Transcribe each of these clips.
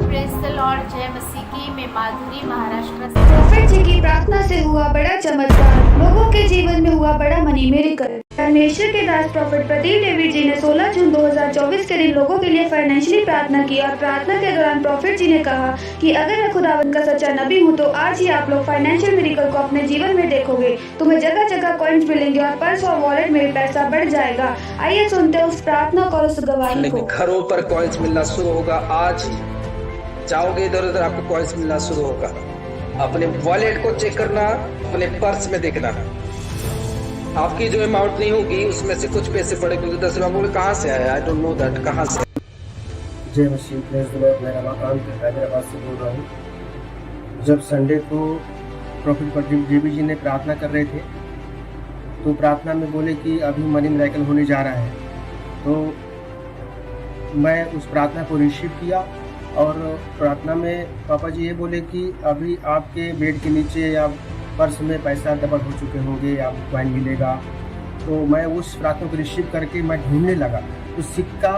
Praise the Lord, जय मसीह की। मैं माधुरी महाराष्ट्र से। प्रॉफिट जी की प्रार्थना से हुआ बड़ा चमत्कार, लोगों के जीवन में हुआ बड़ा मनी मेरेकल। परमेश्वर के दास प्रॉफिट प्रदीप डेविड जी ने 16 जून 2024 के दिन लोगों के लिए फाइनेंशियली प्रार्थना की और प्रार्थना के दौरान प्रॉफिट जी ने कहा कि अगर मैं खुदावंद का सच्चा नबी हूँ तो आज ही आप लोग फाइनेंशियल मिरेकल को अपने जीवन में देखोगे। तुम्हें जगह जगह कॉइन्स मिलेंगे और पर्स और वॉलेट में पैसा बढ़ जाएगा। आइए सुनते हैं उस प्रार्थना और उस गवाही को। घरों पर कॉइन्स मिलना शुरू होगा। आज जाओगे इधर उधर, आपको कॉइन्स मिलना शुरू होगा। अपने वॉलेट को चेक करना, अपने पर्स में देखना। आपकी जो अमाउंट नहीं होगी उसमें से कुछ पैसे पड़े, क्योंकि 10 रुपये कहाँ से आया, आई डोंट नो दैट, कहाँ से। जय मसीह। Praise the Lord. मैं रमाकांत हैदराबाद से बोल रहा हूँ। जब संडे को प्रॉफिट प्रदीप देवी जी ने प्रार्थना कर रहे थे तो प्रार्थना में बोले कि अभी मनी मिरेकल होने जा रहा है, तो मैं उस प्रार्थना को रिसीव किया। और प्रार्थना में पापा जी ये बोले कि अभी आपके बेड के नीचे या पर्स में पैसा डबल हो चुके होंगे, आपको कॉइन मिलेगा। तो मैं उस प्रार्थना को रिसीव करके मैं ढूंढने लगा, तो सिक्का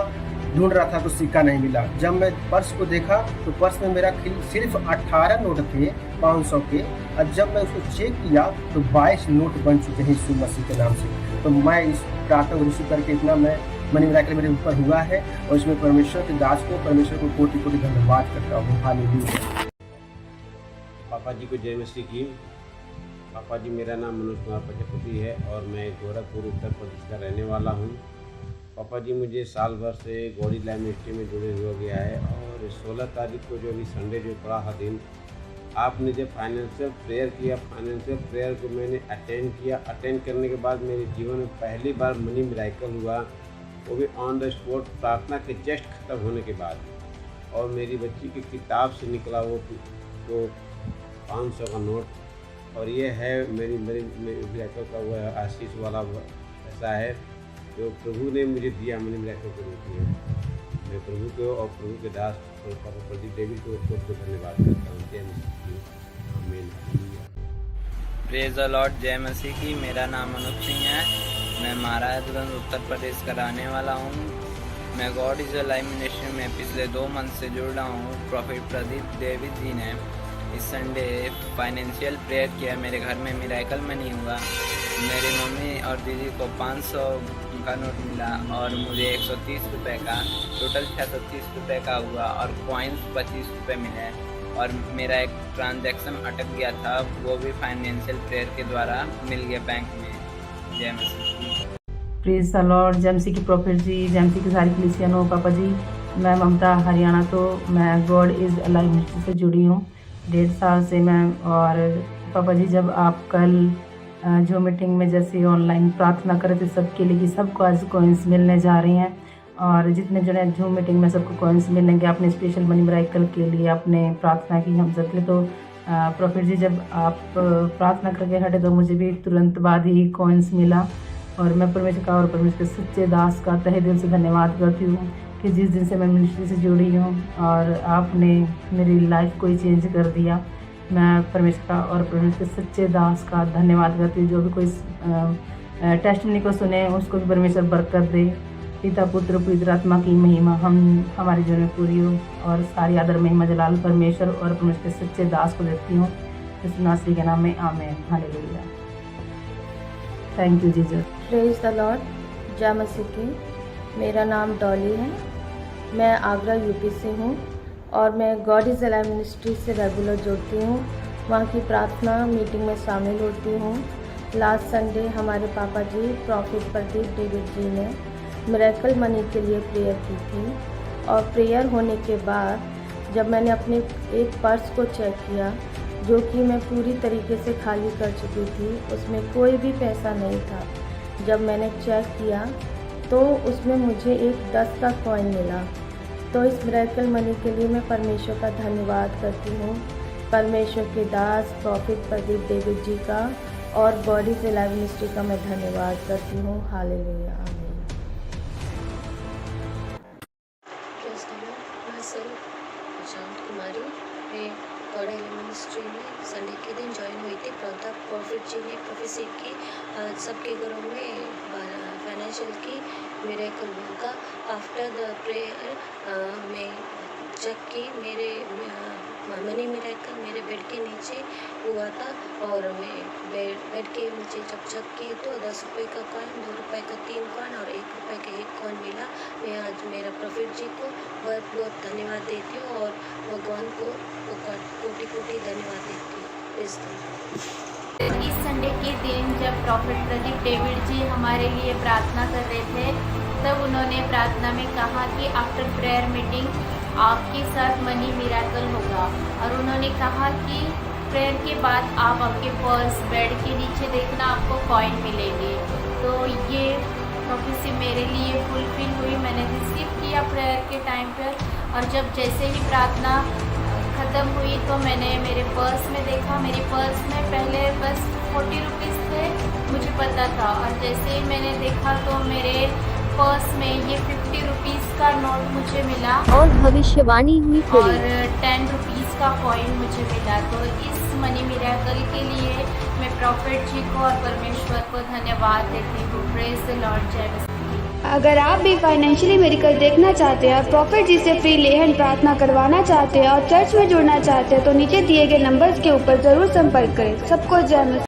ढूंढ रहा था तो सिक्का नहीं मिला। जब मैं पर्स को देखा तो पर्स में मेरा सिर्फ 18 नोट थे 500 के, और जब मैं उसको चेक किया तो 22 नोट बन चुके हैं यीशु मसीह के नाम से। तो मैं इस प्रार्थना को रिसीव करके इतना मैं मनी मिरेकल मेरे ऊपर हुआ है, और इसमें परमेश्वर के दास को, परमेश्वर को कोटि कोटि धन्यवाद करता हूँ। हालेलुया। पापा जी को जय मसीह की। पापा जी, मेरा नाम मनोज कुमार प्रजापति है और मैं गोरखपुर उत्तर प्रदेश का रहने वाला हूँ। पापा जी, मुझे साल भर से गॉडी लाइफ मिनिस्ट्री में जुड़े हुआ गया है, और 16 तारीख को जो अभी संडे जो पड़ा है दिन, आपने जब फाइनेंशियल प्रेयर किया, फाइनेंशियल प्रेयर को मैंने अटेंड किया। अटेंड करने के बाद मेरे जीवन में पहली बार मनी मिरेकल हुआ, वो भी ऑन द स्पॉट, प्रार्थना के जस्ट खत्म होने के बाद। और मेरी बच्ची की किताब से निकला वो 500 का नोट, और ये है मेरी मिरेकल का वो आशीष वाला ऐसा है जो प्रभु ने मुझे दिया मनी मिरेकल के रूप में। मैं प्रभु को और प्रभु के दास प्रदीप देवी को धन्यवाद करता हूँ। जय मसीह। आमीन। Praise the Lord. जय मसीह की। मेरा नाम अनुप सिंह है। मैं महाराजगंज उत्तर प्रदेश का रहने वाला हूँ। मैं God is a life ministry में पिछले 2 मंथ से जुड़ रहा हूँ। प्रॉफिट प्रदीप देवी जी ने इस संडे फाइनेंशियल प्रेयर किया। मेरे घर में मिरेकल में नहीं हुआ। मेरी मम्मी और दीदी को 500 का नोट मिला और मुझे 130 रुपये का, टोटल 630 रुपये का हुआ, और कॉइन्स 25 रुपये मिले। और मेरा एक ट्रांजैक्शन अटक गया था, वो भी फाइनेंशियल प्रेयर के द्वारा मिल गया बैंक में। जय मसीह। Praise the Lord. जय मसीह की प्रॉफिट जी, जय मसीह की सारी क्रिश्चियन हो। पापा जी, मैं ममता हरियाणा, तो मैं गॉड इज़ अलाइव मिनिस्ट्री से जुड़ी हूँ 1.5 साल से मैं। और पापा जी, जब आप कल जो मीटिंग में जैसे ऑनलाइन प्रार्थना करे थे सबके लिए कि सबको आज कॉइन्स मिलने जा रही हैं, और जितने जने जूम मीटिंग में सबको कॉइन्स मिलेंगे, आपने स्पेशल मनी मिरेकल के लिए आपने प्रार्थना की हम सबके। तो प्रॉफिट जी, जब आप प्रार्थना करके हटे तो मुझे भी तुरंत बाद ही कॉइन्स मिला, और मैं परमेश्वर का और परमेश्वर के सच्चे दास का तहे दिल से धन्यवाद करती हूँ कि जिस दिन से मैं मिनिस्ट्री से जुड़ी हूँ और आपने मेरी लाइफ को ही चेंज कर दिया। मैं परमेश्वर का और परमेश्वर के सच्चे दास का धन्यवाद करती हूँ। जो भी कोई टेस्टिमनी को सुने उसको भी परमेश्वर बरकत दे। पिता पुत्र पवित्र आत्मा की महिमा हमारे जीवन में पूरी हो, और सारी आदर महिमा जलाल परमेश्वर और परमेश्वर के सच्चे दास को देती हूँ। यीशु नासरी के नाम में आमीन। Hallelujah. Thank you Jesus. Praise the Lord. जय मसीह की। मेरा नाम डॉली है। मैं आगरा यूपी से हूँ और मैं गॉड इज़ अलाइव मिनिस्ट्री से रेगुलर जुड़ती हूँ। वहाँ की प्रार्थना मीटिंग में शामिल होती हूँ। लास्ट संडे हमारे पापा जी प्रॉफिट प्रदीप डेविड जी ने मिरेकल मनी के लिए प्रेयर की थी, और प्रेयर होने के बाद जब मैंने अपने एक पर्स को चेक किया जो कि मैं पूरी तरीके से खाली कर चुकी थी, उसमें कोई भी पैसा नहीं था। जब मैंने चेक किया तो उसमें मुझे एक 10 का कॉइन मिला। तो इस मिरेकल मनी के लिए मैं परमेश्वर का धन्यवाद करती हूँ, परमेश्वर के दास प्रॉफिट प्रदीप डेविड जी का और गॉड इज़ अलाइव मिनिस्ट्री का मैं धन्यवाद करती हूँ। हालेलुया। आमीन। प्रशांत कुमारी, मैं गॉड इज़ अलाइव मिनिस्ट्री में संडे के दिन ज्वाइन हुई थी। प्रॉफिट जी ने प्रोफेसी की सबके घरों में फाइनेंशियल की मिरेकल होगा। आफ्टर द प्रेयर में चकचक की मेरे मनी मिरेकल मेरे बेड के नीचे हुआ था और मैं बेड के नीचे जब चेक की तो 10 रुपये का कॉइन, 2 रुपये का 3 कॉइन और 1 रुपये का 1 कॉइन मिला। मैं आज मेरा प्रॉफिट जी को बहुत बहुत धन्यवाद देती हूँ और भगवान को कोटि कोटि धन्यवाद देती हूँ इस दिन। इस संडे के दिन जब प्रॉफिट प्रदीप डेविड जी हमारे लिए प्रार्थना कर रहे थे, तब उन्होंने प्रार्थना में कहा कि आफ्टर प्रेयर मीटिंग आपके साथ मनी मिरेकल होगा। और उन्होंने कहा कि प्रेयर के बाद आप आपके पर्स, बेड के नीचे देखना, आपको कॉइन मिलेंगे। तो ये प्रोफेसी मेरे लिए फुलफिल हुई, मैंने रिसीव किया प्रेयर के टाइम पर। और जब जैसे ही प्रार्थना ख़त्म हुई तो मैंने मेरे पर्स में देखा, मेरी पर्स में पहले बस 40 रुपीज़ थे, मुझे पता था। और जैसे ही मैंने देखा तो मेरे पर्स में ये 50 रुपीज़ का नोट मुझे मिला और भविष्यवाणी हुई और 10 रुपीज़ का कॉइन मुझे मिला। तो इस मनी मिरेकल के लिए मैं प्रॉफिट जी को और परमेश्वर को धन्यवाद देती हूँ। प्रेज द लॉर्ड, जय मसीह। अगर आप भी फाइनेंशियली मिरेकल देखना चाहते हैं और प्रॉफिट जी से फ्री लेहन प्रार्थना करवाना चाहते हैं और चर्च में जुड़ना चाहते हैं तो नीचे दिए गए नंबर्स के ऊपर जरूर संपर्क करें। सबको जय मसीह।